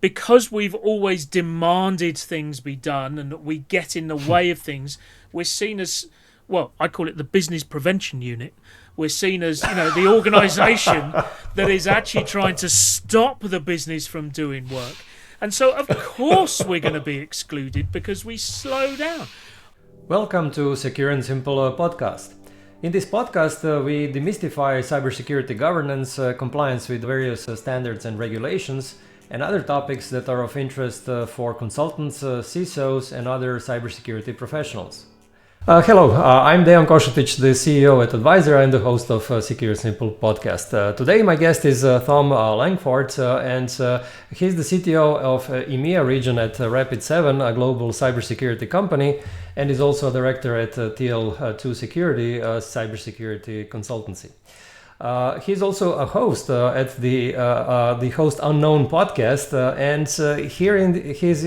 because we've always demanded things be done and that we get in the way of things, we're seen as, well, I call it the business prevention unit. We're seen as, the organisation that is actually trying to stop the business from doing work. And so, of course, we're going to be excluded because we slow down. Welcome to Secure and Simple podcast. In this podcast, we demystify cybersecurity governance, compliance with various standards and regulations, and other topics that are of interest for consultants, CISOs, and other cybersecurity professionals. Hello, I'm Dejan Kosutic, the CEO at Advisera and the host of Secure and Simple podcast. Today my guest is Thom Langford, and he's the CTO of EMEA region at Rapid7, a global cybersecurity company, and is also a director at TL2 Security, a cybersecurity consultancy. He's also a host at the Host Unknown podcast, and he is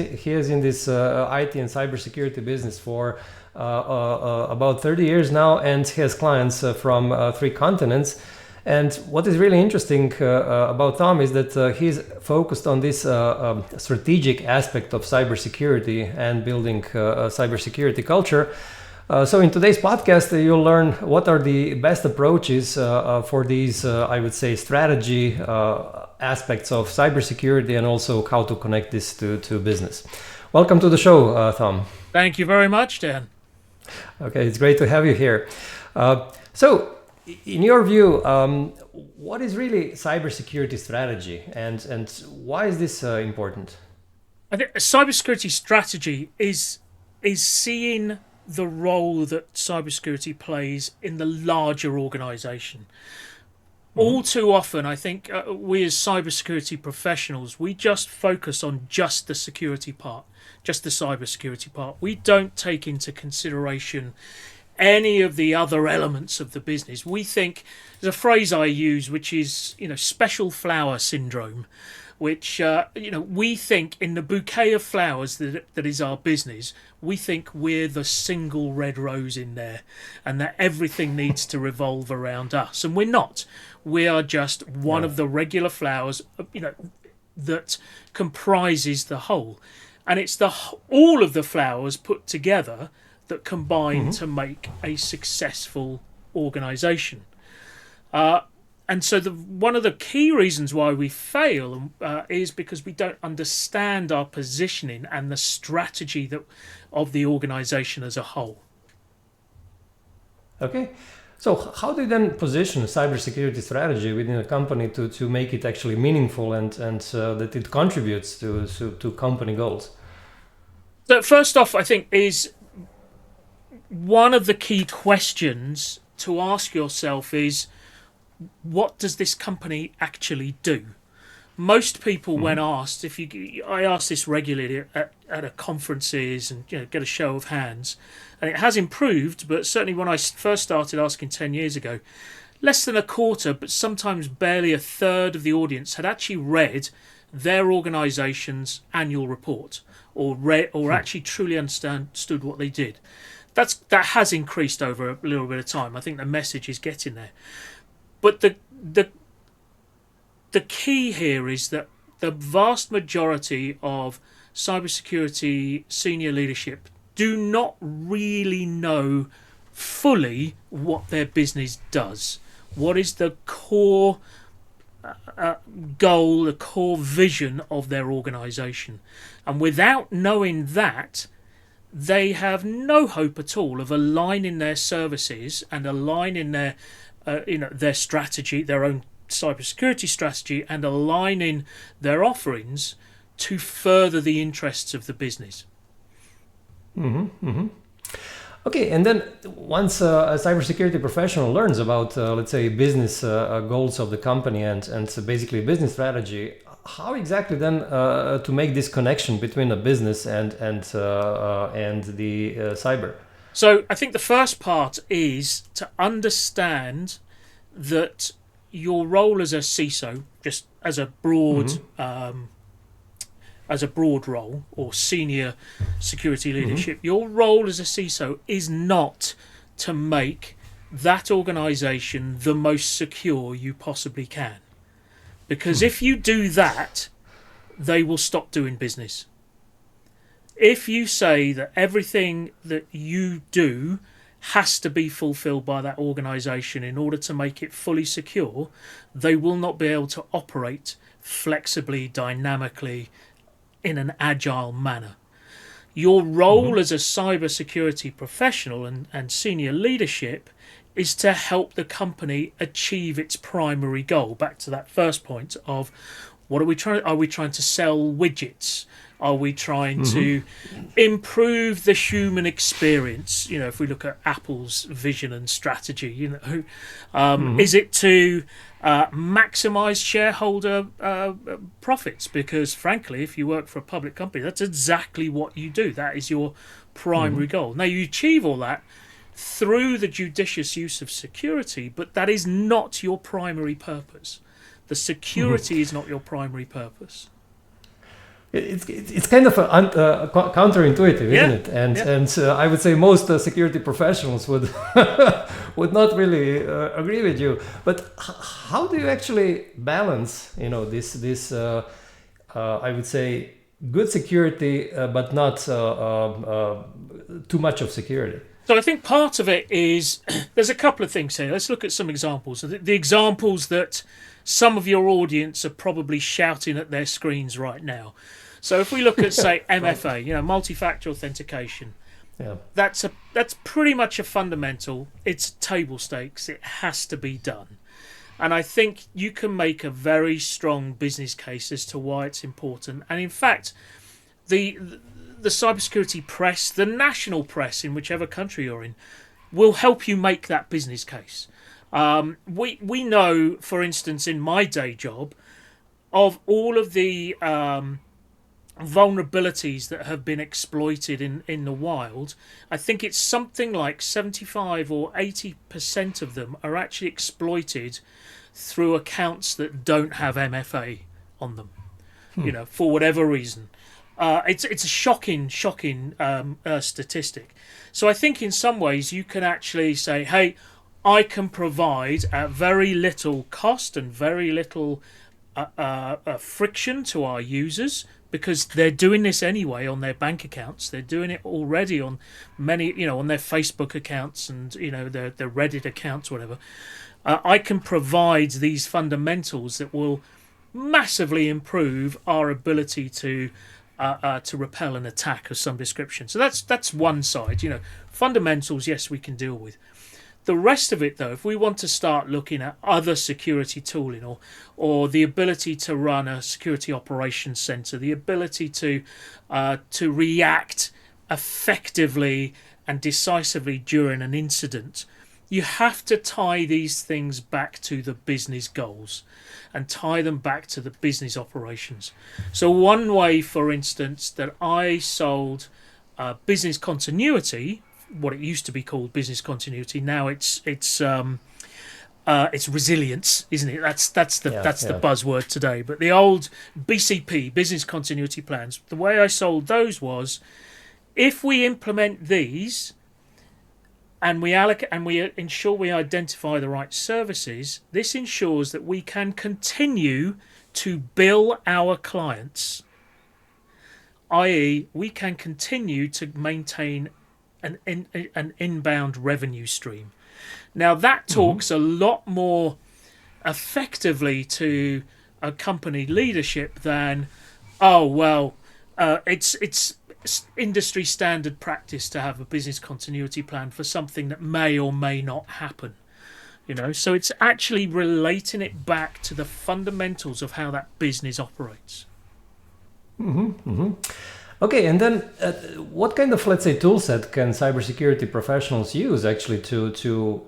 in this IT and cybersecurity business for about 30 years now, and he has clients from 3 continents. And what is really interesting about Thom is that he's focused on this strategic aspect of cybersecurity and building a cybersecurity culture. So in today's podcast, you'll learn what are the best approaches for these, I would say, strategy aspects of cybersecurity, and also how to connect this to business. Welcome to the show, Thom. Thank you very much, Dan. Okay, it's great to have you here. So, in your view, what is really cybersecurity strategy, and why is this important? I think a cybersecurity strategy is seeing the role that cybersecurity plays in the larger organization. All too often, I think we as cybersecurity professionals, we just focus on just the security part, just the cybersecurity part. We don't take into consideration any of the other elements of the business. We think, there's a phrase I use, which is, special flower syndrome, which, we think in the bouquet of flowers that is our business, we think we're the single red rose in there, and that everything needs to revolve around us. And we're not. We are just one of the regular flowers, that comprises the whole. And it's all of the flowers put together that combine to make a successful organisation. And so one of the key reasons why we fail is because we don't understand our positioning and the strategy of the organisation as a whole. Okay. So how do you then position a cybersecurity strategy within a company to make it actually meaningful and that it contributes to company goals? So first off, I think is one of the key questions to ask yourself is, what does this company actually do? Most people, when asked, I ask this regularly at conferences and get a show of hands, and it has improved, but certainly when I first started asking 10 years ago, less than a quarter, but sometimes barely a third of the audience had actually read their organisation's annual report, or actually truly understood what they did. That has increased over a little bit of time. I think the message is getting there. But the key here is that the vast majority of cybersecurity senior leadership do not really know fully what their business does. What is the core goal, the core vision of their organisation? And without knowing that, they have no hope at all of aligning their services and aligning their strategy, their own cybersecurity strategy, and aligning their offerings to further the interests of the business. Okay, and then once a cybersecurity professional learns about, let's say, business goals of the company and basically business strategy, how exactly then to make this connection between a business and the cyber? So I think the first part is to understand that your role as a CISO, just as a broad role, or senior security leadership, your role as a CISO is not to make that organisation the most secure you possibly can. Because if you do that, they will stop doing business. If you say that everything that you do has to be fulfilled by that organisation in order to make it fully secure, they will not be able to operate flexibly, dynamically, in an agile manner. Your role as a cybersecurity professional and senior leadership is to help the company achieve its primary goal. Back to that first point of what are we trying? Are we trying to sell widgets? Are we trying to improve the human experience? You know, if we look at Apple's vision and strategy, you know, is it to maximize shareholder profits? Because frankly, if you work for a public company, that's exactly what you do. That is your primary goal. Now, you achieve all that through the judicious use of security, but that is not your primary purpose. The security is not your primary purpose. It's kind of counterintuitive, isn't it? And I would say most security professionals would would not really agree with you. But how do you actually balance, you know, this I would say good security, but not too much of security? So I think part of it is there's a couple of things here. Let's look at some examples. The examples that some of your audience are probably shouting at their screens right now. So if we look at, say, MFA, you know, multi-factor authentication, that's pretty much a fundamental. It's table stakes. It has to be done. And I think you can make a very strong business case as to why it's important. And in fact, the cybersecurity press, the national press in whichever country you're in, will help you make that business case. We know, for instance, in my day job, of all of the vulnerabilities that have been exploited in the wild. I think it's something like 75 or 80% of them are actually exploited through accounts that don't have MFA on them, you know, for whatever reason. It's a shocking statistic. So I think in some ways you can actually say, hey, I can provide at very little cost and very little friction to our users, because they're doing this anyway on their bank accounts. They're doing it already on many, you know, on their Facebook accounts and, you know, their Reddit accounts, whatever. I can provide these fundamentals that will massively improve our ability to repel an attack of some description. So that's one side. You know, fundamentals, yes, we can deal with. The rest of it, though, if we want to start looking at other security tooling or the ability to run a security operations center, the ability to react effectively and decisively during an incident, you have to tie these things back to the business goals and tie them back to the business operations. So one way, for instance, that I sold business continuity, what it used to be called business continuity, now it's resilience, isn't it? That's the buzzword today. But the old BCP, business continuity plans, the way I sold those was, if we implement these and we allocate and we ensure we identify the right services, this ensures that we can continue to bill our clients, i.e. we can continue to maintain an inbound revenue stream. Now that talks a lot more effectively to a company leadership than, it's industry standard practice to have a business continuity plan for something that may or may not happen. You know, so it's actually relating it back to the fundamentals of how that business operates. Okay, and then what kind of, let's say, tool set can cybersecurity professionals use actually to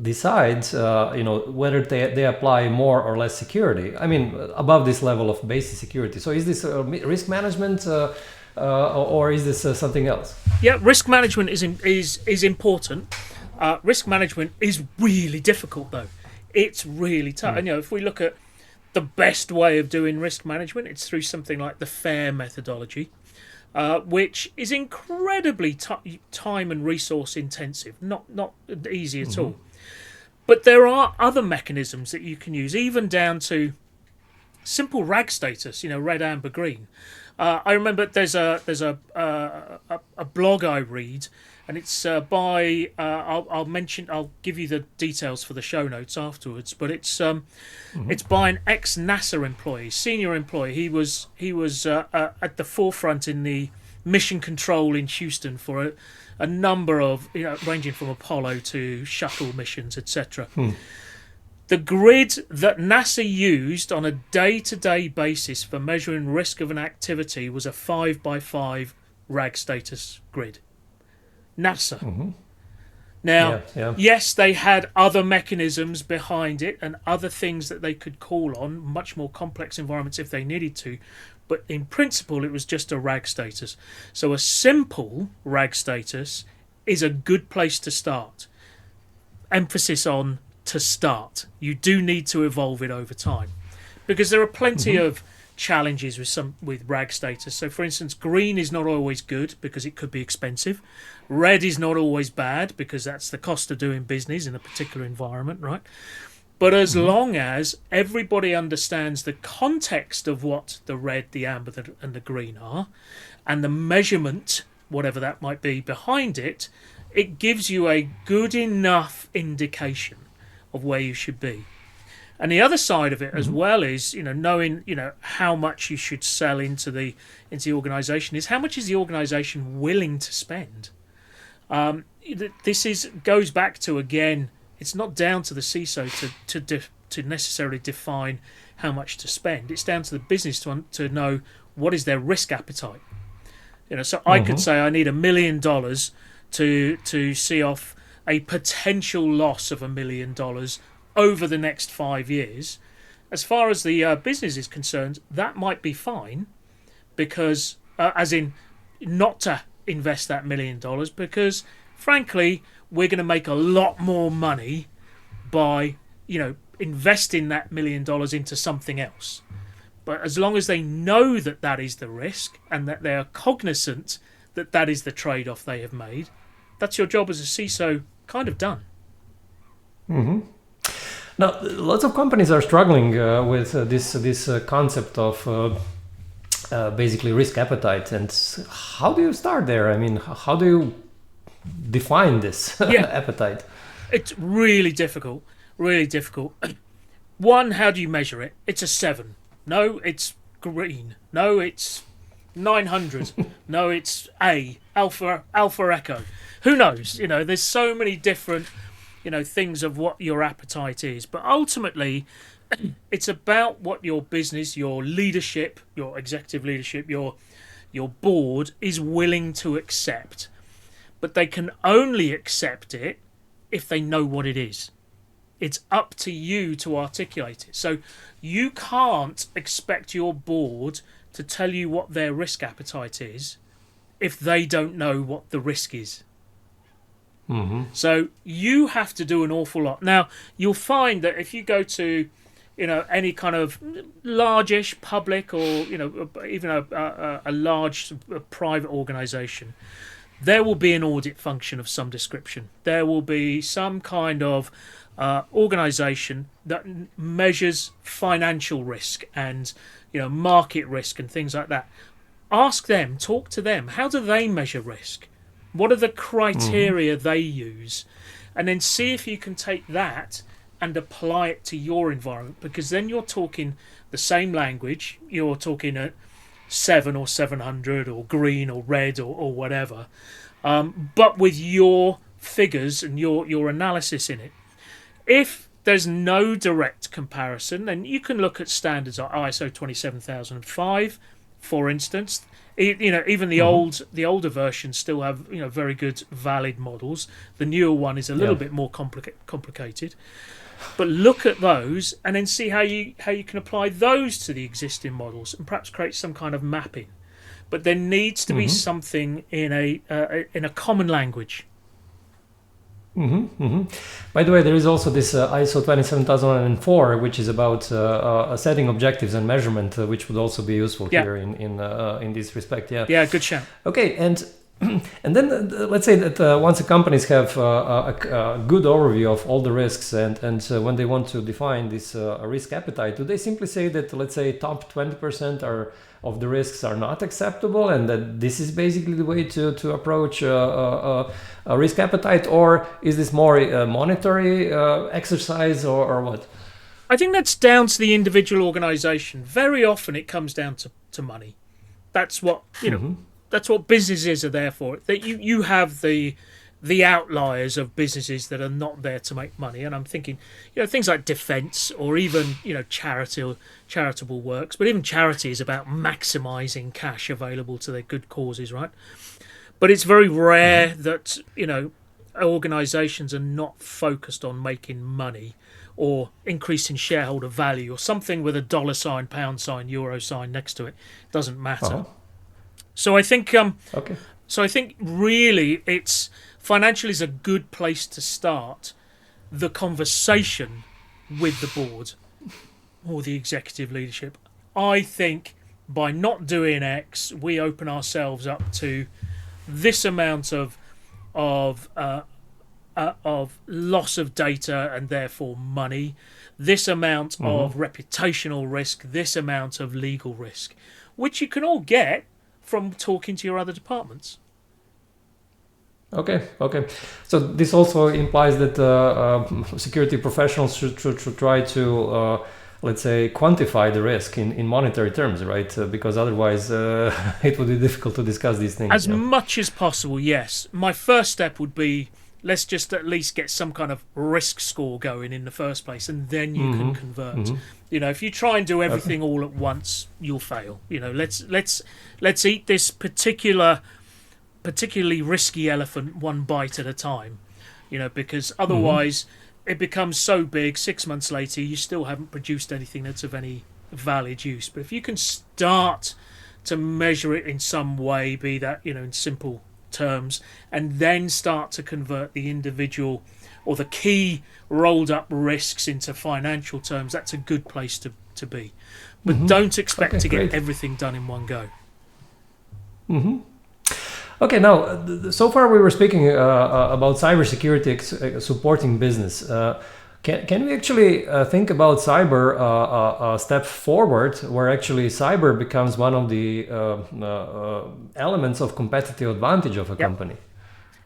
decide, whether they apply more or less security? I mean, above this level of basic security. So is this risk management or is this something else? Yeah, risk management is important. Risk management is really difficult, though. It's really tough. And, if we look at the best way of doing risk management, it's through something like the FAIR methodology. Which is incredibly time and resource intensive, not easy at all. But there are other mechanisms that you can use, even down to simple RAG status, red, amber, green. I remember there's a blog I read, and it's by I'll give you the details for the show notes afterwards. But it's by an ex-NASA employee, senior employee. He was at the forefront in the mission control in Houston for a number of, ranging from Apollo to shuttle missions, etc. The grid that NASA used on a day-to-day basis for measuring risk of an activity was a 5x5 RAG status grid. NASA. Now, yes, they had other mechanisms behind it and other things that they could call on, much more complex environments if they needed to, but in principle it was just a RAG status. So a simple RAG status is a good place to start. Emphasis on to start. You do need to evolve it over time, because there are plenty of challenges with RAG status. So for instance, green is not always good because it could be expensive. Red is not always bad because that's the cost of doing business in a particular environment, right? But as long as everybody understands the context of what the red, the amber, and the green are, and the measurement, whatever that might be, behind it, it gives you a good enough indication of where you should be. And the other side of it as well is, knowing, how much you should sell into the organisation is how much is the organisation willing to spend. This goes back to, again, it's not down to the CISO to necessarily define how much to spend. It's down to the business to know what is their risk appetite. So I could say I need $1 million to see off a potential loss of $1 million over the next 5 years. As far as the business is concerned, that might be fine, because as in not to invest that $1 million, because frankly we're going to make a lot more money by investing that $1 million into something else. But as long as they know that that is the risk and that they are cognizant that that is the trade-off they have made, that's your job as a CISO kind of done. Now, lots of companies are struggling with this concept of basically risk appetite. And how do you start there? I mean, how do you define this appetite? It's really difficult, really difficult. One, how do you measure it? It's a 7. No, it's green. No, it's 900. No, it's alpha echo. Who knows? There's so many different things of what your appetite is, but ultimately it's about what your business, your leadership, your executive leadership, your board is willing to accept. But they can only accept it if they know what it is. It's up to you to articulate it. So you can't expect your board to tell you what their risk appetite is if they don't know what the risk is. So you have to do an awful lot. Now, you'll find that if you go to, any kind of largish public or, even a large private organisation, there will be an audit function of some description. There will be some kind of organisation that measures financial risk and, market risk and things like that. Ask them, talk to them. How do they measure risk? What are the criteria they use? And then see if you can take that and apply it to your environment, because then you're talking the same language. You're talking at 7 or 700 or green or red or whatever, but with your figures and your analysis in it. If there's no direct comparison, then you can look at standards like ISO 27005, for instance. Even the older versions still have very good valid models. The newer one is a little bit more complicated. But look at those and then see how you can apply those to the existing models and perhaps create some kind of mapping. But there needs to be something in a common language. By the way, there is also this ISO 27004, which is about setting objectives and measurement, which would also be useful here in this respect. Yeah, good shout. Okay, and And then let's say that once the companies have a good overview of all the risks and when they want to define this risk appetite, do they simply say that, let's say, top 20% of the risks are not acceptable and that this is basically the way to approach a risk appetite? Or is this more a monetary exercise or what? I think that's down to the individual organization. Very often it comes down to money. That's what, that's what businesses are there for. That you have the outliers of businesses that are not there to make money, and I'm thinking, things like defence or even charitable works. But even charity is about maximising cash available to their good causes, right? But it's very rare that organisations are not focused on making money or increasing shareholder value or something with a $, pound sign, euro sign next to it. Doesn't matter. So I think So I think really it's financial is a good place to start the conversation with the board or the executive leadership. I think by not doing X, we open ourselves up to this amount of loss of data and therefore money, this amount of reputational risk, this amount of legal risk, which you can all get from talking to your other departments. Okay. So this also implies that security professionals should try to, let's say, quantify the risk in monetary terms, right? Because otherwise it would be difficult to discuss these things. As much as possible, yes. My first step would be, let's just at least get some kind of risk score going in the first place, and then you can convert. If you try and do everything all at once, you'll fail. Let's eat this particularly risky elephant one bite at a time. Because otherwise it becomes so big. 6 months later, you still haven't produced anything that's of any valid use. But if you can start to measure it in some way, be that in simple terms, and then start to convert the individual or the key rolled up risks into financial terms, that's a good place to be. But don't expect to get everything done in one go. Okay, now, so far we were speaking about cybersecurity supporting business. Can we actually think about cyber a step forward, where actually cyber becomes one of the elements of competitive advantage of a company?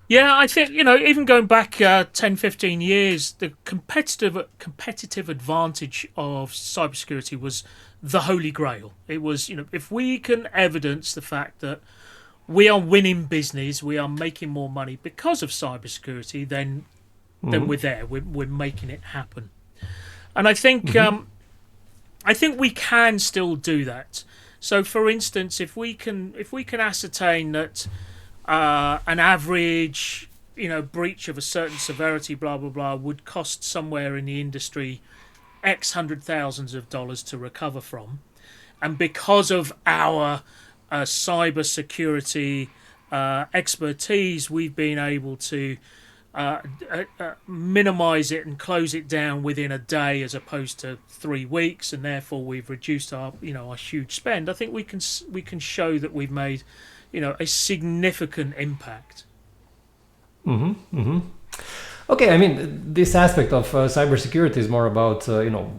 Yeah, I think, even going back 10, 15 years, the competitive advantage of cybersecurity was the holy grail. It was, if we can evidence the fact that we are winning business, we are making more money because of cybersecurity, then we're there. We're making it happen. And I think we can still do that. So, for instance, if we can ascertain that an average breach of a certain severity, blah blah blah, would cost somewhere in the industry X hundred thousands of dollars to recover from, and because of our cybersecurity expertise, we've been able to minimize it and close it down within a day as opposed to 3 weeks, and therefore we've reduced our our huge spend. I think we can show that we've made a significant impact. Okay, I mean, this aspect of cybersecurity is more about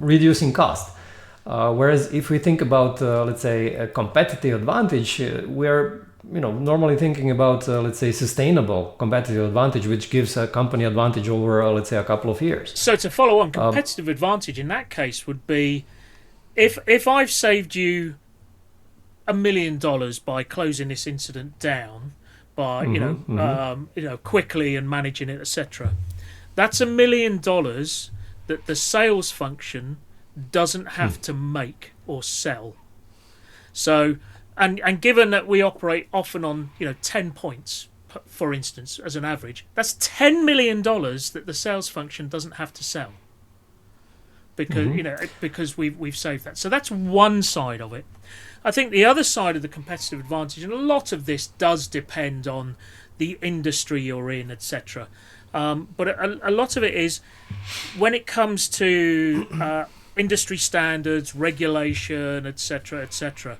reducing cost. Whereas if we think about, let's say, a competitive advantage, we're normally thinking about, let's say, sustainable competitive advantage, which gives a company advantage over, let's say, a couple of years. So to follow on, competitive advantage in that case would be if I've saved you $1 million by closing this incident down, by quickly and managing it, etc. That's $1 million that the sales function doesn't have to make or sell. So, and given that we operate often on 10 points, for instance, as an average, that's $10 million that the sales function doesn't have to sell, because because we've saved that. So that's one side of it. I think the other side of the competitive advantage, and a lot of this does depend on the industry you're in, etc. But a lot of it is when it comes to industry standards, regulation, etc., etc.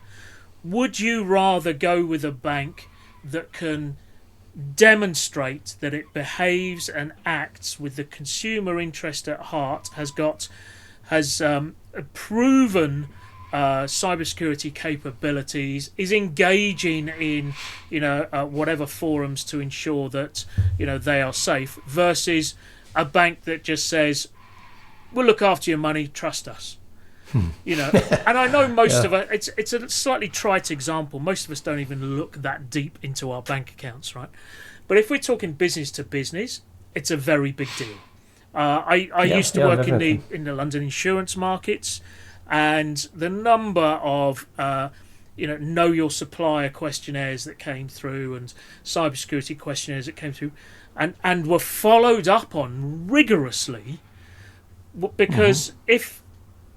Would you rather go with a bank that can demonstrate that it behaves and acts with the consumer interest at heart, has proven cybersecurity capabilities, is engaging in whatever forums to ensure that they are safe, versus a bank that just says, we'll look after your money, trust us. And I know most of us, it's a slightly trite example, most of us don't even look that deep into our bank accounts, right? But if we're talking business to business, it's a very big deal. I used to work in the London insurance markets, and the number of know your supplier questionnaires that came through and cybersecurity questionnaires that came through and were followed up on rigorously, because if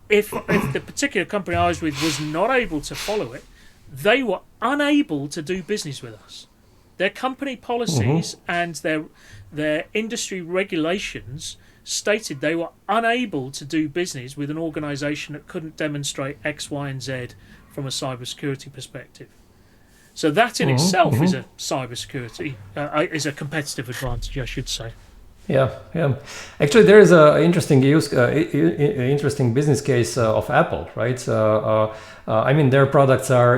the particular company I was with was not able to follow it, they were unable to do business with us. Their company policies and their industry regulations stated they were unable to do business with an organisation that couldn't demonstrate X, Y, and Z from a cybersecurity perspective. So that in itself is a cybersecurity, is a competitive advantage, I should say. Yeah. Actually, there is an interesting interesting business case of Apple, right? I mean, their products are,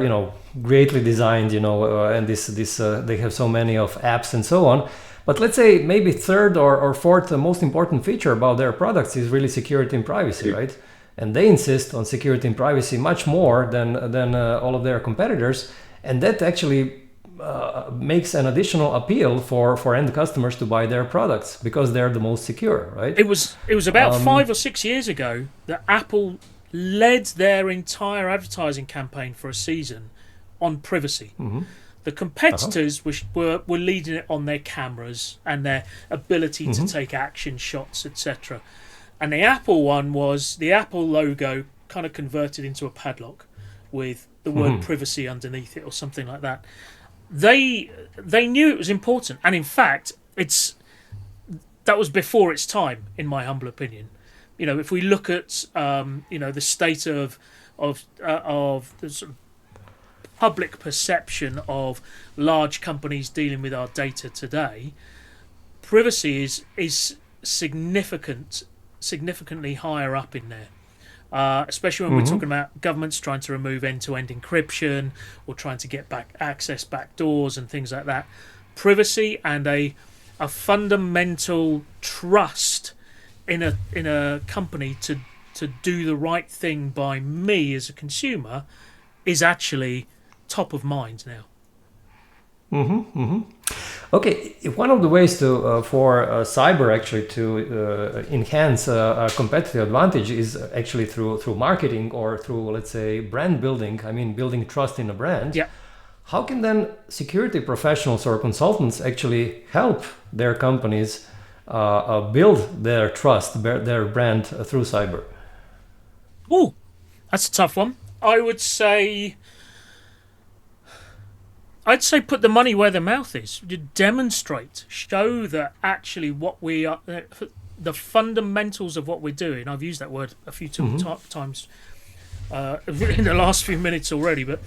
greatly designed, and they have so many of apps and so on. But let's say maybe third or fourth most important feature about their products is really security and privacy, right? And they insist on security and privacy much more than all of their competitors, and that actually makes an additional appeal for end customers to buy their products because they're the most secure, right? It was about 5 or 6 years ago that Apple led their entire advertising campaign for a season on privacy. The competitors were leading it on their cameras and their ability to take action shots, etc. And the Apple one was the Apple logo kind of converted into a padlock with the word privacy underneath it or something like that. They knew it was important, and in fact, that was before its time, in my humble opinion. If we look at the state of the sort of public perception of large companies dealing with our data today, privacy is significantly higher up in there. Especially when we're talking about governments trying to remove end-to-end encryption or trying to get access back doors and things like that. Privacy and a fundamental trust in a company to do the right thing by me as a consumer is actually top of mind now. Okay, one of the ways for cyber actually to enhance a competitive advantage is actually through marketing or through, let's say, brand building. I mean, building trust in a brand. Yeah. How can then security professionals or consultants actually help their companies build their trust, their brand through cyber? Oh, that's a tough one. I'd say put the money where the mouth is. You demonstrate, show that actually what we are, the fundamentals of what we're doing. I've used that word a few times in the last few minutes already, but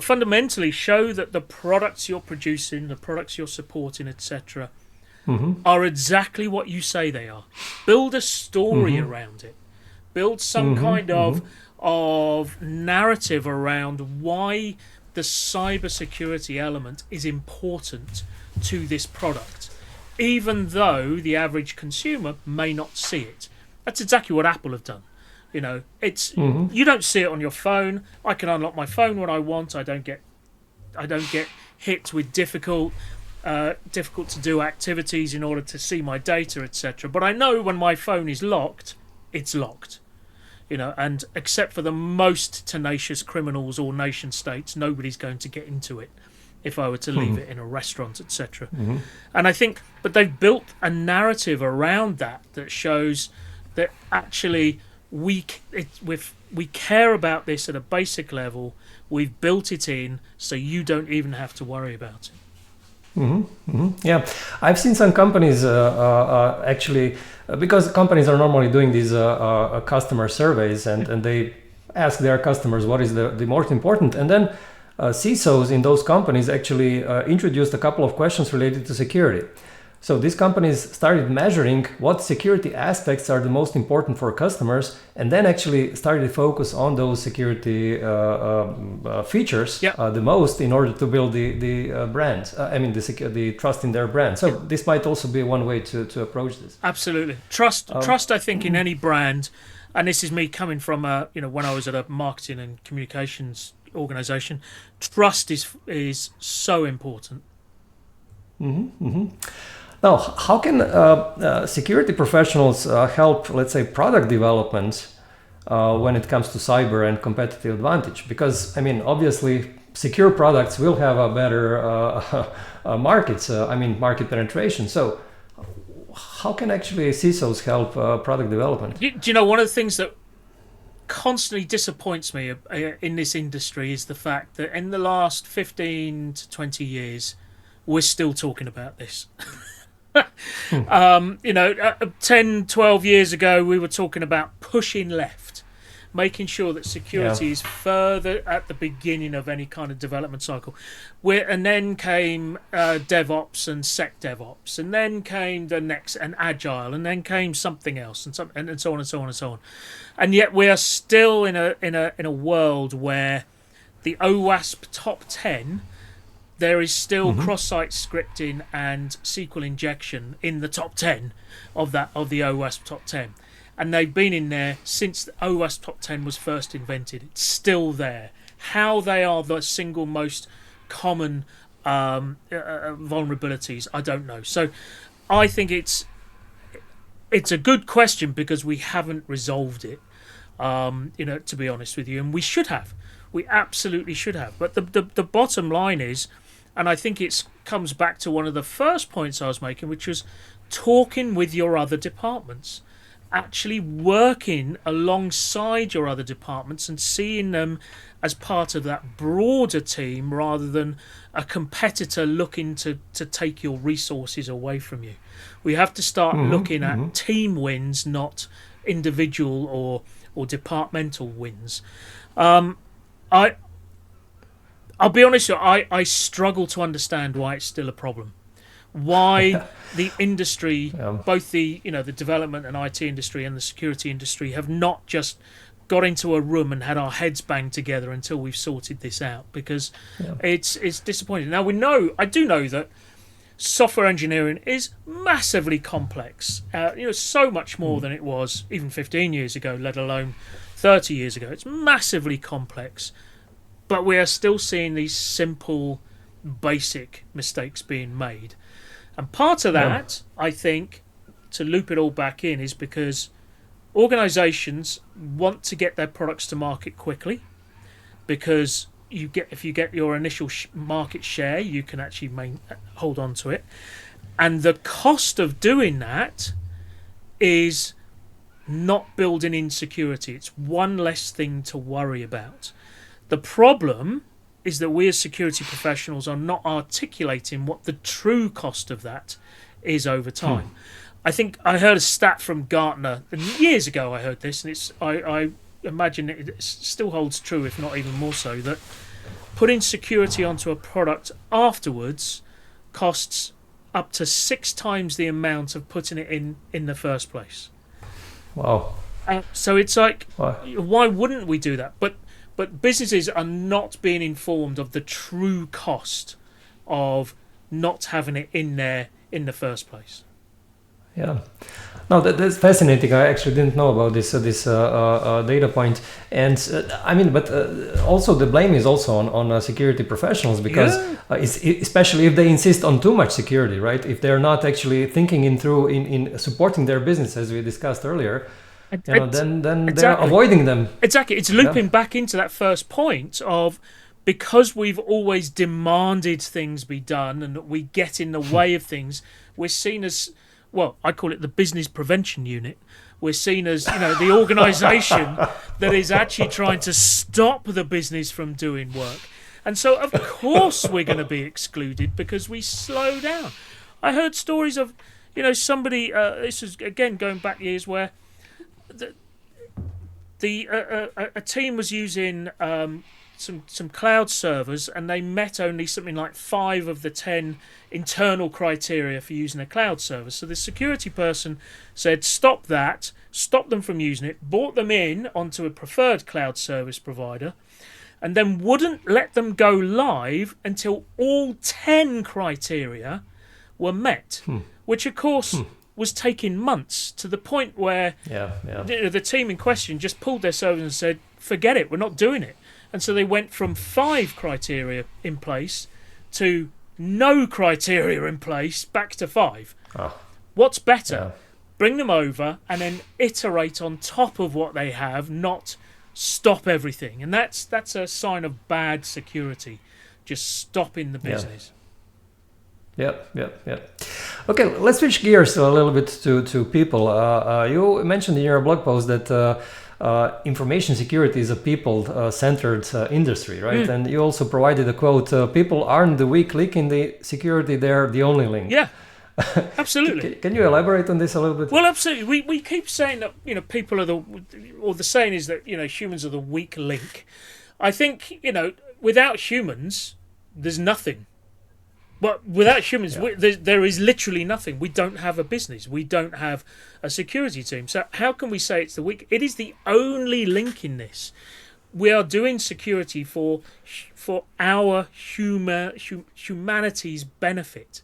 fundamentally show that the products you're producing, the products you're supporting, etc., are exactly what you say they are. Build a story around it. Build some kind of narrative around why the cybersecurity element is important to this product, even though the average consumer may not see it. That's exactly what Apple have done. It's you don't see it on your phone. I can unlock my phone when I want. I don't get hit with difficult to do activities in order to see my data, etc. But I know when my phone is locked, it's locked. And except for the most tenacious criminals or nation states, nobody's going to get into it if I were to leave it in a restaurant, etc. And I think, but they've built a narrative around that shows that actually we care about this at a basic level. We've built it in, so you don't even have to worry about it. Yeah, I've seen some companies actually, because companies are normally doing these customer surveys and they ask their customers what is the most important, and then CISOs in those companies actually introduced a couple of questions related to security. So these companies started measuring what security aspects are the most important for customers, and then actually started to focus on those security features the most in order to build the brand. The trust in their brand. So this might also be one way to approach this. Absolutely, trust. I think in any brand, and this is me coming from when I was at a marketing and communications organization, trust is so important. Mm-hmm, mm-hmm. Now, how can security professionals help, let's say, product development when it comes to cyber and competitive advantage? Because, obviously, secure products will have a better market penetration. So how can actually CISOs help product development? Do you know, one of the things that constantly disappoints me in this industry is the fact that in the last 15 to 20 years, we're still talking about this. 10, 12 years ago, we were talking about pushing left, making sure that security is further at the beginning of any kind of development cycle. And then came DevOps and SecDevOps, and then came the next, and Agile, and then came something else, and so on and so on and so on. And yet we are still in a world where the OWASP top 10. There is still cross-site scripting and SQL injection in the top 10 of the OWASP top 10. And they've been in there since the OWASP top 10 was first invented. It's still there. How they are the single most common vulnerabilities, I don't know. So I think it's a good question because we haven't resolved it, to be honest with you. And we should have. We absolutely should have. But the bottom line is, and I think it comes back to one of the first points I was making, which was talking with your other departments, actually working alongside your other departments and seeing them as part of that broader team rather than a competitor looking to take your resources away from you. We have to start looking at team wins, not individual or departmental wins. I'll be honest with you, I struggle to understand why it's still a problem. Why the industry, both the development and IT industry and the security industry, have not just got into a room and had our heads banged together until we've sorted this out, because it's disappointing. Now I do know that software engineering is massively complex. So much more than it was even 15 years ago, let alone 30 years ago. It's massively complex. But we are still seeing these simple, basic mistakes being made. And part of that, I think, to loop it all back in, is because organisations want to get their products to market quickly, because if you get your initial market share, you can actually hold on to it. And the cost of doing that is not building in security. It's one less thing to worry about. The problem is that we as security professionals are not articulating what the true cost of that is over time. I think I heard a stat from Gartner, and years ago I heard this, and I imagine it still holds true, if not even more so, that putting security onto a product afterwards costs up to 6 times the amount of putting it in the first place. Wow. So it's like, why wouldn't we do that? But businesses are not being informed of the true cost of not having it in there in the first place. Yeah, no, that's fascinating. I actually didn't know about this data point, and also the blame is also on security professionals, because especially if they insist on too much security, right? If they're not actually thinking in supporting their business, as we discussed earlier. Then they're avoiding them. Exactly. It's looping back into that first point of, because we've always demanded things be done and that we get in the way of things, we're seen as, well, I call it the business prevention unit. We're seen as, the organisation that is actually trying to stop the business from doing work. And so, of course, we're going to be excluded because we slow down. I heard stories of, somebody, this is, again, going back years, where a team was using some cloud servers, and they met only something like 5 of the 10 internal criteria for using a cloud server. So the security person said, stop that, stop them from using it, brought them in onto a preferred cloud service provider, and then wouldn't let them go live until all 10 criteria were met, which of course was taking months, to the point where the team in question just pulled their servers and said, forget it, we're not doing it. And so they went from 5 criteria in place to no criteria in place, back to 5. What's better? Yeah. Bring them over and then iterate on top of what they have, not stop everything. And that's a sign of bad security, just stopping the business. Yep. Okay, let's switch gears a little bit to people. You mentioned in your blog post that information security is a people-centered industry, right? And you also provided a quote, people aren't the weak link in the security, they're the only link. Yeah, absolutely. Can you elaborate on this a little bit? Well, absolutely. We keep saying that, people are the saying is that, humans are the weak link. I think, without humans, there's nothing. But without humans, there is literally nothing. We don't have a business. We don't have a security team. So how can we say it's the weak? It is the only link in this. We are doing security for our humanity's benefit.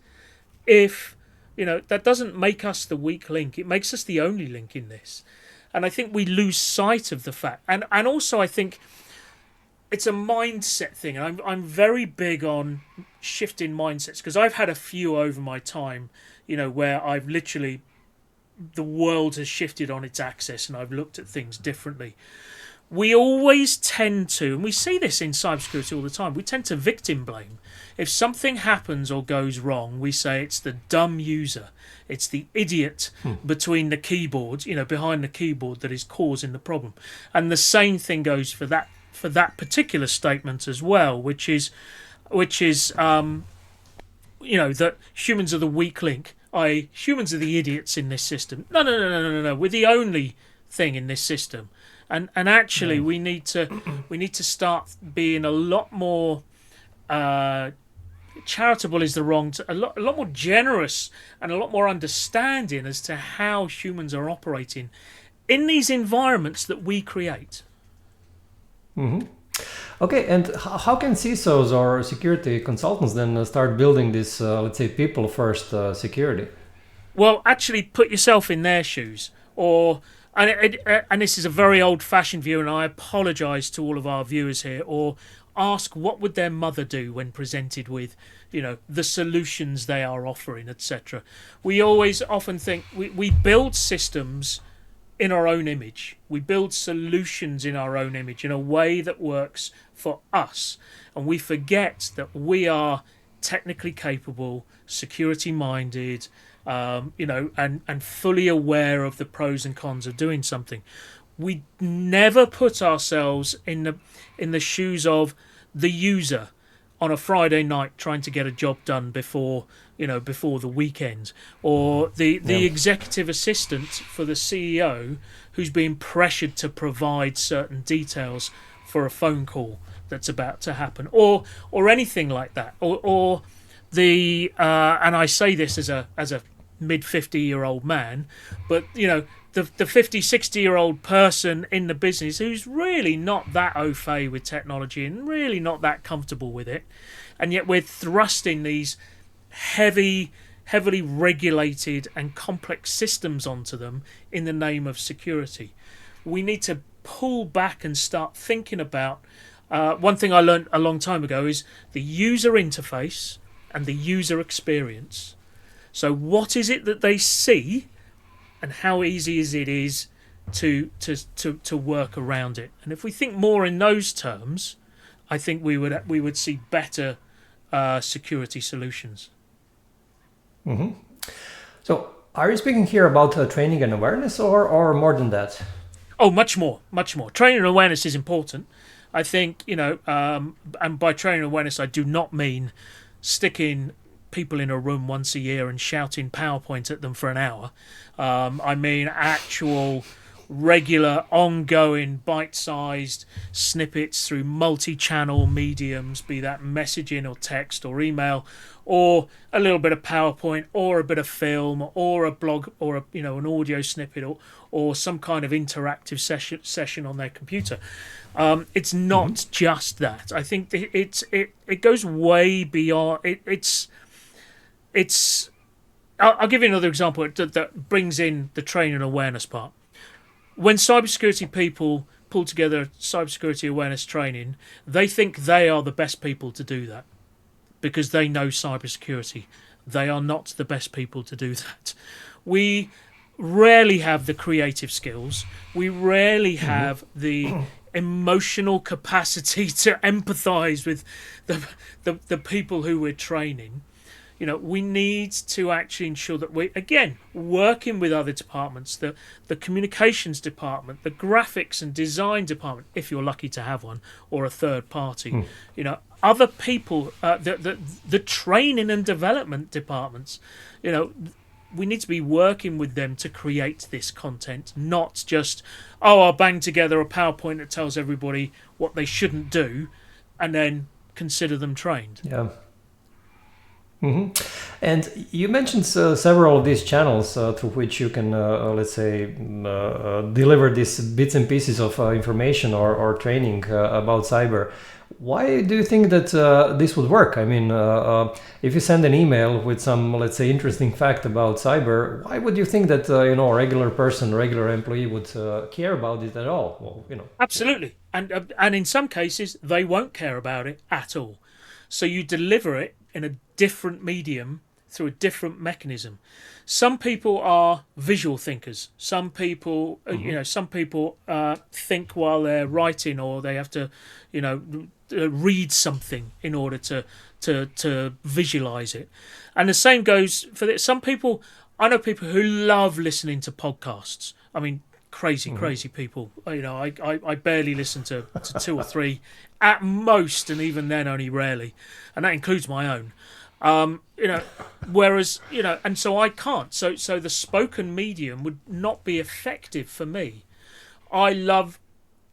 If, that doesn't make us the weak link. It makes us the only link in this. And I think we lose sight of the fact. And also I think it's a mindset thing, and I'm very big on shifting mindsets, because I've had a few over my time, where I've literally, the world has shifted on its axis and I've looked at things differently. We always tend to, and we see this in cybersecurity all the time, we tend to victim blame. If something happens or goes wrong, we say it's the dumb user, it's the idiot between the keyboards, behind the keyboard, that is causing the problem. And the same thing goes for that particular statement as well, which is that humans are the weak link, i.e. humans are the idiots in this system. No. We're the only thing in this system. And actually we need to start being a lot more charitable is the wrong a lot more generous and a lot more understanding as to how humans are operating in these environments that we create. Okay, and how can CISOs or security consultants then start building this, let's say, people-first security? Well, actually put yourself in their shoes. And this is a very old-fashioned view, and I apologise to all of our viewers here, or ask what would their mother do when presented with, the solutions they are offering, etc. We always often think we build systems in our own image. We build solutions in our own image in a way that works for us. And we forget that we are technically capable, security-minded, and fully aware of the pros and cons of doing something. We never put ourselves in the shoes of the user on a Friday night trying to get a job done before the weekend, or the executive assistant for the CEO who's being pressured to provide certain details for a phone call that's about to happen, or anything like that, or the and I say this as a mid 50-year-old man, but the 50, 60-year-old person in the business who's really not that au fait with technology and really not that comfortable with it, and yet we're thrusting these heavily regulated and complex systems onto them in the name of security. We need to pull back and start thinking about one thing I learned a long time ago is the user interface and the user experience. So what is it that they see, and how easy is it to work around it? And if we think more in those terms, I think we would see better security solutions. So are you speaking here about training and awareness, or more than that? Oh, much more. Training and awareness is important. I think, and by training and awareness, I do not mean sticking people in a room once a year and shouting PowerPoint at them for an hour. I mean actual regular, ongoing, bite-sized snippets through multi-channel mediums, be that messaging or text or email, or a little bit of PowerPoint, or a bit of film, or a blog, or an audio snippet, or some kind of interactive session on their computer. It's not just that. I think it goes way beyond. I'll give you another example that brings in the training awareness part. When cybersecurity people pull together cybersecurity awareness training, they think they are the best people to do that because they know cybersecurity. They are not the best people to do that. We rarely have the creative skills. We rarely have the emotional capacity to empathize with the people who we're training. We need to actually ensure that we, again, working with other departments, the communications department, the graphics and design department, if you're lucky to have one, or a third party, other people, the training and development departments, we need to be working with them to create this content, not just, I'll bang together a PowerPoint that tells everybody what they shouldn't do and then consider them trained. Yeah. And you mentioned several of these channels through which you can, let's say, deliver these bits and pieces of information or training about cyber. Why do you think that this would work? I mean, if you send an email with some, let's say, interesting fact about cyber, why would you think that a regular person, regular employee would care about it at all? Well, Absolutely, and in some cases they won't care about it at all. So you deliver it in a different medium through a different mechanism. Some people are visual thinkers. Some people, think while they're writing, or they have to, read something in order to visualize it. And the same goes for this. Some people, I know people who love listening to podcasts. I mean, crazy people. I barely listen to two or three at most, and even then only rarely, and that includes my own. Whereas and so I can't. So the spoken medium would not be effective for me. I love,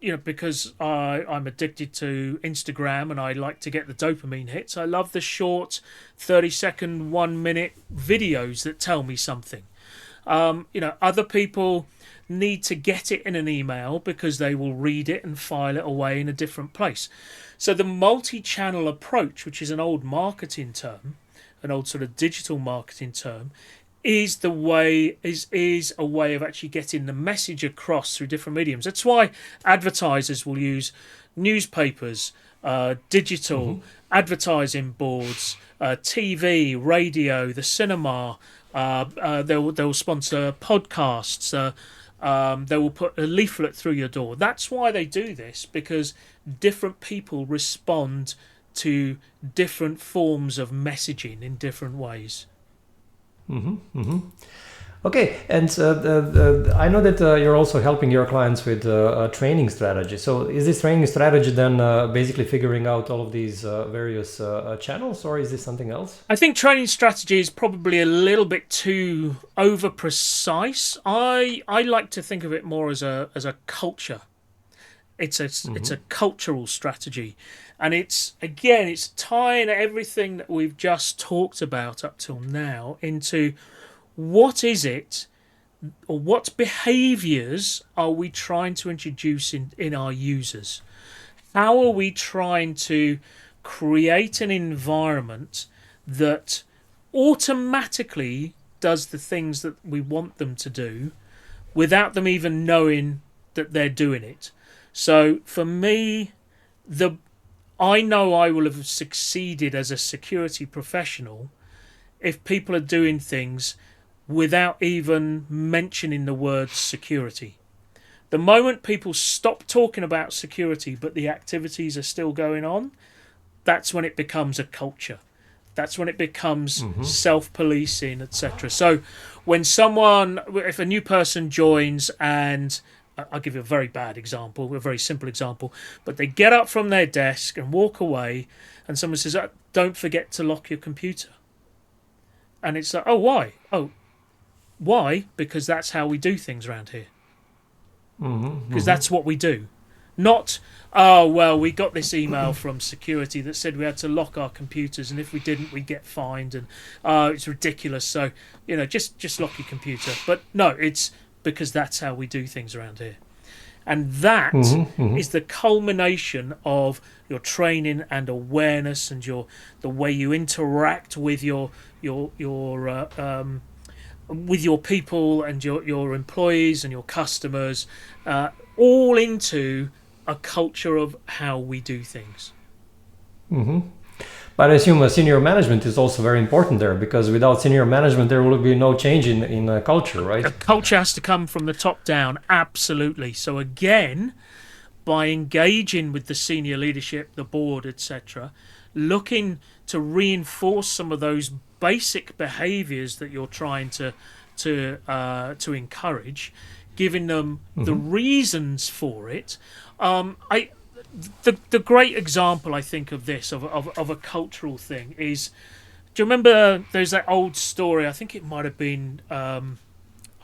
because I'm addicted to Instagram and I like to get the dopamine hits. I love the short 30-second, 1 minute videos that tell me something. Other people need to get it in an email because they will read it and file it away in a different place. So the multi-channel approach, which is an old marketing term, an old sort of digital marketing term, is a way of actually getting the message across through different mediums. That's why advertisers will use newspapers, digital advertising boards, TV, radio, the cinema. They'll sponsor podcasts. They will put a leaflet through your door. That's why they do this, because different people respond to different forms of messaging in different ways. Okay, and I know that you're also helping your clients with a training strategy. So is this training strategy then basically figuring out all of these various channels, or is this something else? I think training strategy is probably a little bit too over precise. I like to think of it more as a culture. It's a cultural strategy, and it's tying everything that we've just talked about up till now into what is it, or what behaviours are we trying to introduce in our users? How are we trying to create an environment that automatically does the things that we want them to do without them even knowing that they're doing it? So for me, I know I will have succeeded as a security professional if people are doing things without even mentioning the word security. The moment people stop talking about security but the activities are still going on, that's when it becomes a culture. That's when it becomes self-policing, etc. So if a new person joins, and I'll give you a very bad example, a very simple example, but they get up from their desk and walk away, and someone says, don't forget to lock your computer. And it's like, oh, why? Oh, why? Because that's how we do things around here. because that's what we do. Not, oh, well, we got this email from security that said we had to lock our computers, and if we didn't, we'd get fined, and it's ridiculous, so, just lock your computer. But no, it's because that's how we do things around here. And that is the culmination of your training and awareness and the way you interact with your people and your employees and your customers, all into a culture of how we do things. But I assume senior management is also very important there, because without senior management there will be no change in culture, right? A culture has to come from the top down, absolutely. So again, by engaging with the senior leadership, the board, etc., looking to reinforce some of those basic behaviours that you're trying to encourage, giving them the reasons for it. The great example, I think, of this, of a cultural thing is, do you remember there's that old story, I think it might have been, I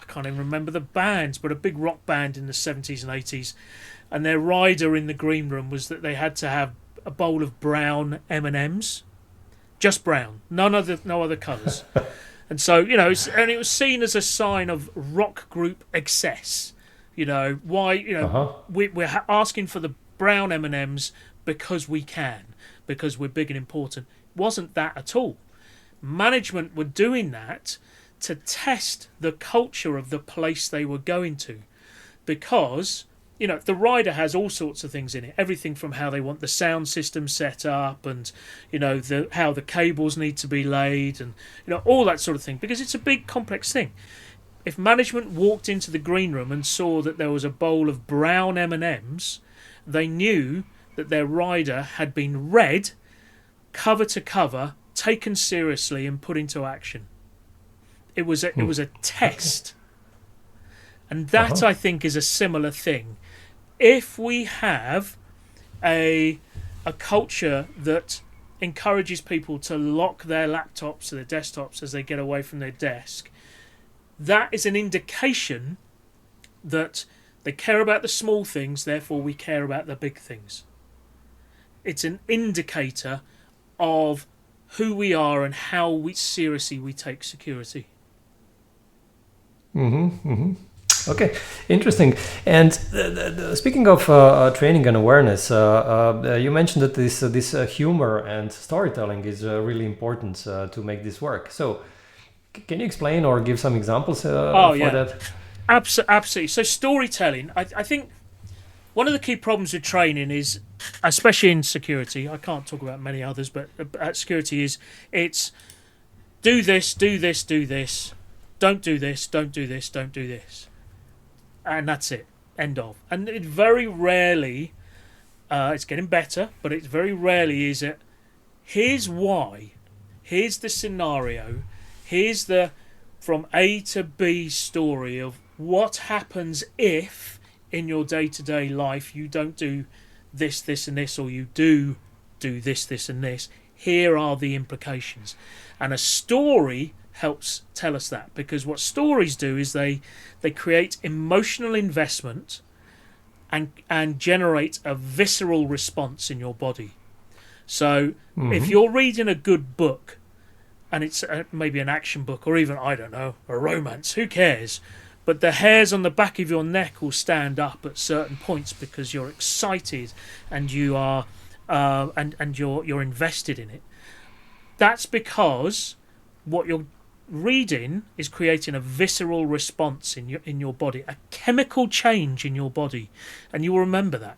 can't even remember the bands, but a big rock band in the 70s and 80s, and their rider in the green room was that they had to have a bowl of brown M&Ms, just brown, no other colours. And so, and it was seen as a sign of rock group excess. Why, we're asking for the brown M&Ms because we can, because we're big and important. It wasn't that at all. Management were doing that to test the culture of the place they were going to, because the rider has all sorts of things in it, everything from how they want the sound system set up, and how the cables need to be laid, and all that sort of thing, because it's a big complex thing. If management walked into the green room and saw that there was a bowl of brown M&Ms, they knew that their rider had been read cover to cover, taken seriously, and put into action. It was a test. And that, I think, is a similar thing. If we have a culture that encourages people to lock their laptops or their desktops as they get away from their desk, that is an indication that they care about the small things, therefore we care about the big things. It's an indicator of who we are and how seriously we take security. Okay, interesting. And speaking of training and awareness, you mentioned that this humor and storytelling is really important to make this work. So, can you explain or give some examples for that? Absolutely. So storytelling, I think one of the key problems with training is, especially in security, I can't talk about many others, but at security it's do this, do this, do this, don't do this, don't do this, don't do this. And that's it. End of. And it very rarely, it's getting better, but it very rarely is it, here's why, here's the scenario, here's the from A to B story of what happens if in your day-to-day life you don't do this, this and this, or you do this, this and this. Here are the implications. And a story helps tell us that, because what stories do is they create emotional investment and generate a visceral response in your body. So if you're reading a good book, and it's maybe an action book, or even, I don't know, a romance, who cares? But the hairs on the back of your neck will stand up at certain points because you're excited and you are and you're invested in it. That's because what you're reading is creating a visceral response in your body, a chemical change in your body, and you will remember that.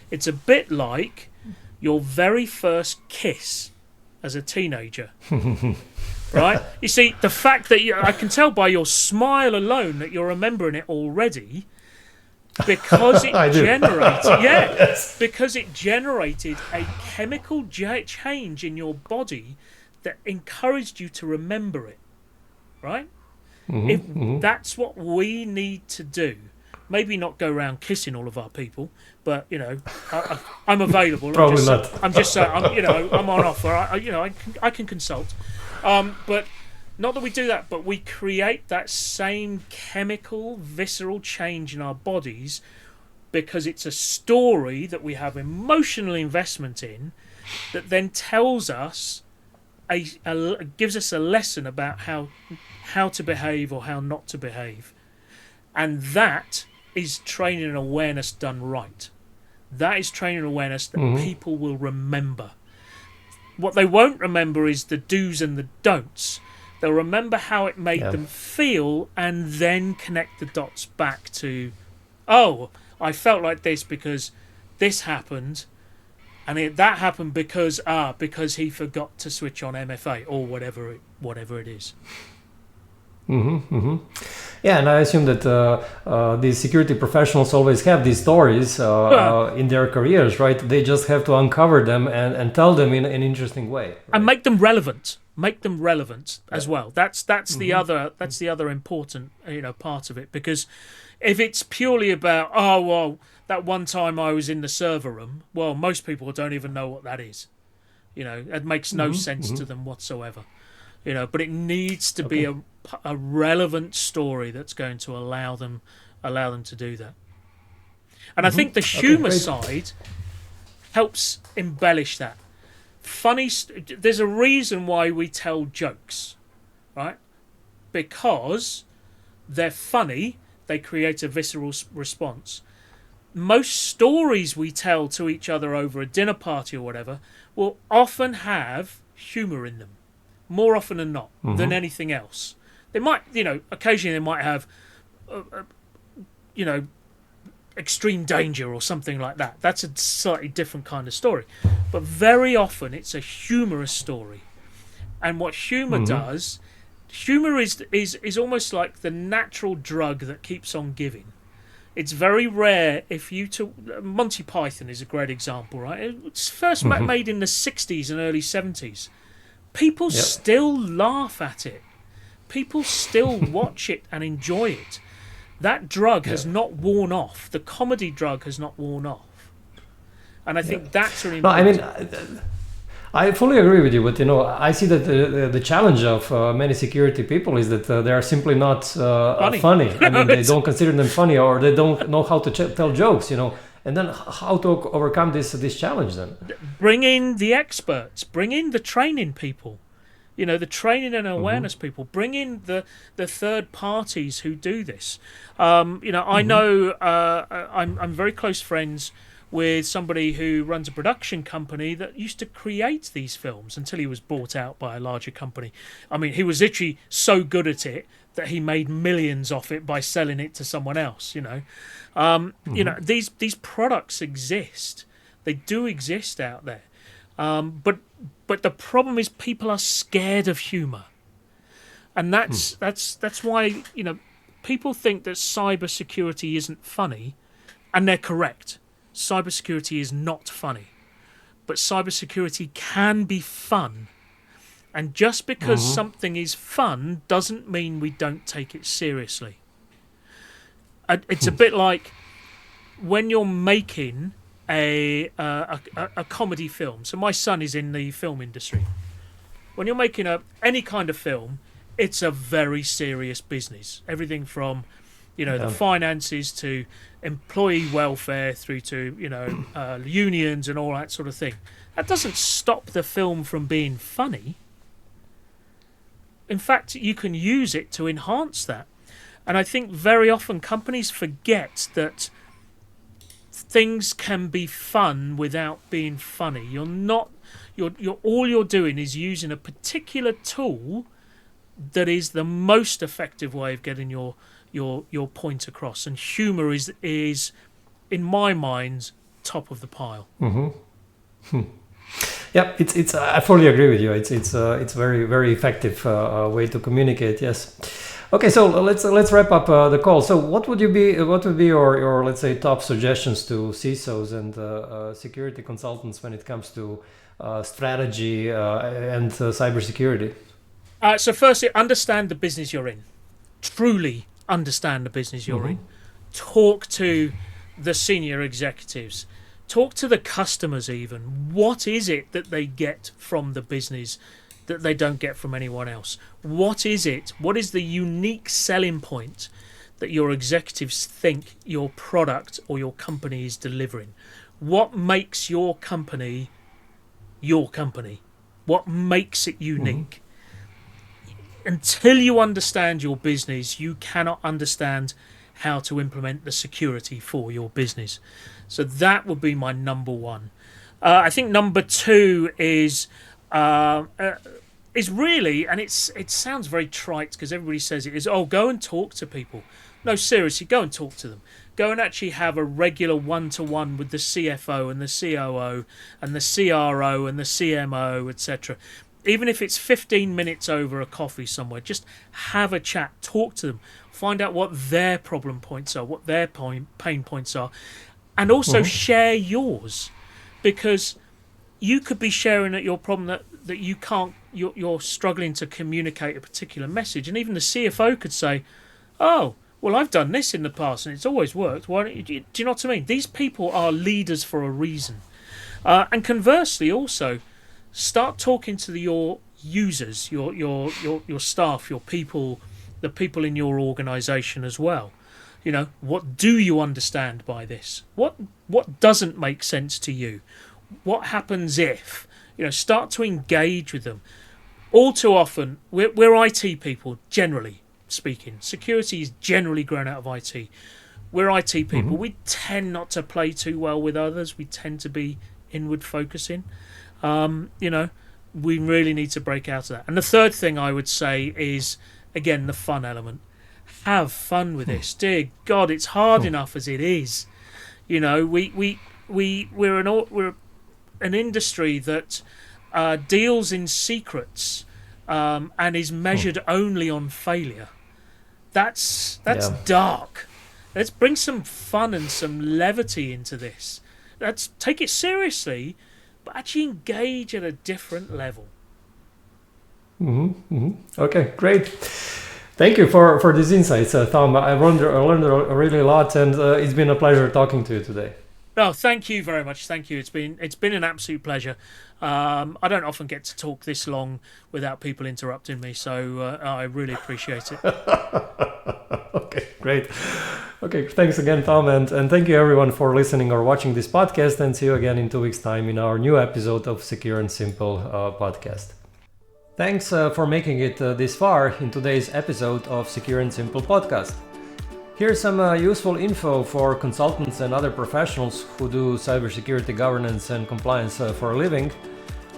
It's a bit like your very first kiss as a teenager. Right? You see, the fact that I can tell by your smile alone that you're remembering it already, because it generated, yes, because it generated a chemical change in your body that encouraged you to remember it. Right? That's what we need to do. Maybe not go around kissing all of our people, but I'm available. Probably not. I'm just saying, I'm on offer. I can consult. But not that we do that, but we create that same chemical, visceral change in our bodies because it's a story that we have emotional investment in that then tells us gives us a lesson about how to behave or how not to behave. And that is training and awareness done right. That is training and awareness that people will remember. What they won't remember is the do's and the don'ts. They'll remember how it made them feel and then connect the dots back to, oh, I felt like this because this happened, and that happened because he forgot to switch on MFA or whatever it is. Yeah, and I assume that these security professionals always have these stories in their careers, right? They just have to uncover them and tell them in an interesting way, right? And make them relevant. Make them relevant as well. That's the other important part of it, because if it's purely about that one time I was in the server room, well, most people don't even know what that is. It makes no sense to them whatsoever. But it needs to be a relevant story that's going to allow them to do that. And I think the humour side helps embellish that. There's a reason why we tell jokes, right? Because they're funny, they create a visceral response. Most stories we tell to each other over a dinner party or whatever will often have humour in them, more often than not, than anything else. They might, occasionally they might have, extreme danger or something like that. That's a slightly different kind of story. But very often it's a humorous story. And what humour does, humour is almost like the natural drug that keeps on giving. It's very rare Monty Python is a great example, right? It's first made in the 60s and early 70s. People still laugh at it. People still watch it and enjoy it. That drug has not worn off. The comedy drug has not worn off. And I think that's really important. No, I mean, I fully agree with you, but I see that the challenge of many security people is that they are simply not funny. I mean, they don't consider them funny, or they don't know how to tell jokes, And then how to overcome this challenge then? Bring in the experts. Bring in the training people. The training and awareness people. Bring in the third parties who do this. I know I'm very close friends with somebody who runs a production company that used to create these films until he was bought out by a larger company. I mean, he was literally so good at it that he made millions off it by selling it to someone else. These products exist. They do exist out there. But the problem is people are scared of humour, and that's why people think that cybersecurity isn't funny, and they're correct. Cybersecurity is not funny, but cybersecurity can be fun, and just because something is fun doesn't mean we don't take it seriously. It's a bit like when you're making a comedy film. So my son is in the film industry. When you're making any kind of film, it's a very serious business. Everything from the finances to employee welfare through to unions and all that sort of thing. That doesn't stop the film from being funny. In fact, you can use it to enhance that. And I think very often companies forget that things can be fun without being funny. All you're doing is using a particular tool that is the most effective way of getting your point across. And humour is in my mind top of the pile. Yeah, it's. I fully agree with you. It's very very effective way to communicate. Yes. Okay, so let's wrap up the call. So what would be your let's say top suggestions to CISOs and security consultants when it comes to strategy and cybersecurity? So firstly, understand the business you're in. Truly understand the business you're in. Talk to the senior executives. Talk to the customers even. What is it that they get from the business that they don't get from anyone else? What is it? What is the unique selling point that your executives think your product or your company is delivering. What makes your company your company? What makes it unique? Until you understand your business, you cannot understand how to implement the security for your business. So that would be my number one. I think number two is really, and it sounds very trite because everybody says it is, oh, go and talk to people. No, seriously, go and talk to them. Go and actually have a regular one-to-one with the CFO and the COO and the CRO and the CMO, etc. Even if it's 15 minutes over a coffee somewhere, just have a chat, talk to them, find out what their problem points are, what their pain points are, and also share yours. Because you could be sharing your problem that you can't, you're struggling to communicate a particular message, and even the CFO could say, oh, well, I've done this in the past and it's always worked. Why don't you, do you know what I mean? These people are leaders for a reason. And conversely also, start talking to your users, your staff, your people, the people in your organisation as well. You know, what do you understand by this? What doesn't make sense to you? What happens if? You know, start to engage with them. All too often, we're IT people, generally speaking. Security is generally grown out of IT. We're IT people. We tend not to play too well with others. We tend to be inward focusing. You know, we really need to break out of that. And the third thing I would say is, again, the fun element. Have fun with this. Dear God, it's hard enough as it is. You know, we're an industry that deals in secrets and is measured only on failure. That's dark. Let's bring some fun and some levity into this. Let's take it seriously, but actually engage at a different level. Okay, great. Thank you for these insights, Thom. I learned really a lot, and it's been a pleasure talking to you today. No, thank you very much. Thank you. It's been an absolute pleasure. I don't often get to talk this long without people interrupting me, so I really appreciate it. Okay, great. Okay, thanks again, Thom, and thank you everyone for listening or watching this podcast, and see you again in 2 weeks' time in our new episode of Secure and Simple podcast. Thanks for making it this far in today's episode of Secure and Simple podcast. Here's some useful info for consultants and other professionals who do cybersecurity governance and compliance for a living.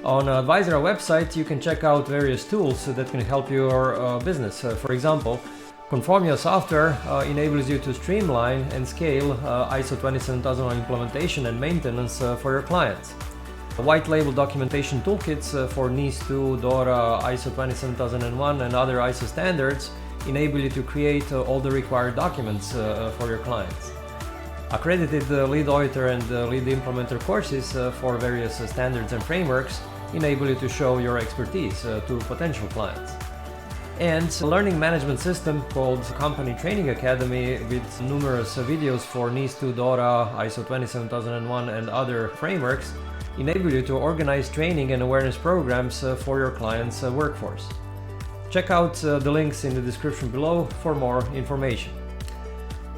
On Advisera website, you can check out various tools that can help your business. For example, Conformia software enables you to streamline and scale ISO 27001 implementation and maintenance for your clients. White label documentation toolkits for NIS2, DORA, ISO 27001 and other ISO standards enable you to create all the required documents for your clients. Accredited lead auditor and lead implementer courses for various standards and frameworks enable you to show your expertise to potential clients. And a learning management system called Company Training Academy with numerous videos for NIS2, DORA, ISO 27001 and other frameworks enable you to organize training and awareness programs for your clients' workforce. Check out the links in the description below for more information.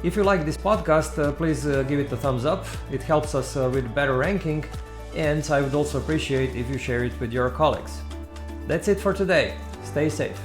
If you like this podcast, please give it a thumbs up. It helps us with better ranking, and I would also appreciate if you share it with your colleagues. That's it for today. Stay safe.